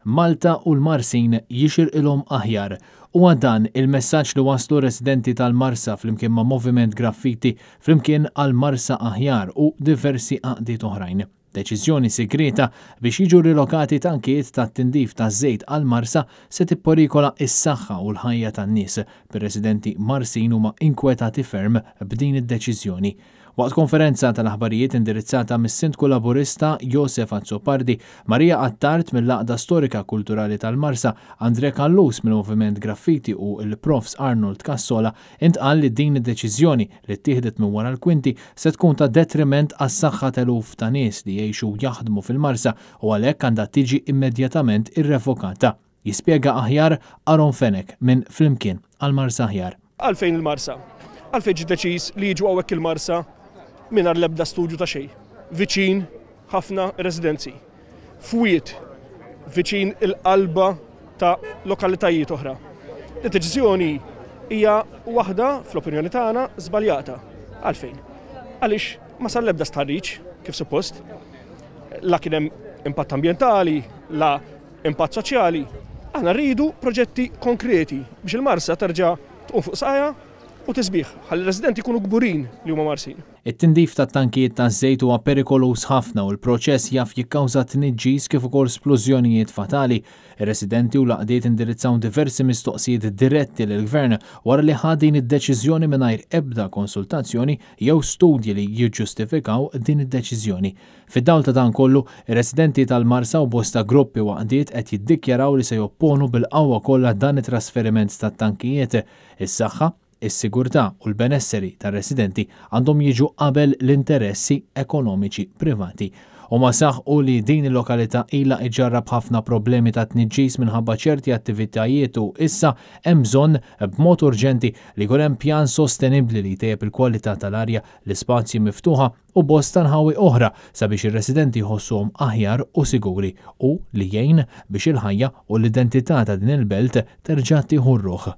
Malta u l-Marsin jixirqilhom aħjar. U dan il-messaġġ li waslu residenti tal-Marsa flimkien ma' Moviment Graffiti flimkien għal-Marsa aħjar u diversi għaqdiet oħrajn. Deċiżjoni segreta biex jiġu rilokati tankiet tat-tindif taż-żejt għal-Marsa se tipperikola s-saħħa u l-ħajja tan-nies. Bir-residenti Marsin huma inkwetati ferm b'din id-deċiżjoni. Waqt konferenza tal-aħbarijiet indirizzata mis-Sindku Laburista Josef Azzopardi, Marija Attart mill-Laqda Storika Kulturali tal-Marsa, Andre Kallus mill-Moviment Graffiti u l-Profs Arnold Cassola intqal li din id-deċiżjoni li ttieħdet minn wara l-kwinti se tkun ta' detriment għas-saħħa teluf ta' nies li jgħixu jaħdmu fil-Marsa u għalhekk għandha tiġi immedjatament irrevokata. Jispjega aħjar Aron Fenek minn Flimkien għal-Marsa aħjar. Għalfejn il-Marsa? Għalfejn ġie deċiż li jiġu hawnhekk il-Marsa mingħajr l-ebda studju ta' xejn. Viċin ħafna residenzi. Fwiet viċin il-qalba ta' lokalitajiet oħra. Id-deċiżjoni hija waħda fl-opinjoni tagħna żbaljata. Għalfejn? Għaliex ma sar l-ebda stħarriġ kif suppost. La kien hemm impatt ambjentali, la impatt soċjali. Aħna rridu proġetti konkreti biex il-Marsa terġa' tqum fuq saqajja u tisbieħ ħalli residenti jkunu kburin li huma Marsin. It-tindif tat-tankijiet taż-żejt huwa perikolus ħafna u l-proċess jaf jikkawża tniġġis kif ukoll splużjonijiet fatali. Ir-residenti u l-għaqdiet indirizzaw diversi mistoqsijiet diretti lill-Gvern wara li ħad din id-deċiżjoni mingħajr ebda konsultazzjoni jew studji li jiġġustifikaw din id-deċiżjoni. Fid-dawl ta' dan kollu, ir-residenti tal-Marsa u bosta gruppi u għaqdiet qed jiddikjaraw li se jopponu bil-qawwa kollha dan it-trasferiment tat-tankijiet. Is-saħħa, is-sigurtà u l-benesseri tar-residenti għandhom jiġu qabel l-interessi ekonomiċi privati. U ma saħħu li din il-lokalità ilha iġġarrab ħafna problemi ta' tniġġis minħabba ċerti attivitajiet u issa hemm bżonn b'mod urġenti li jkun hemm pjan sostenibbli li jtejjeb il-kwalità tal-arja, l-ispazji miftuħa u bosta nħawi oħra sabiex ir-residenti jħossuhom aħjar u siguri u li jgħin biex il-ħajja u l-identità ta' din il-belt terġa' tieħu r-ruħ.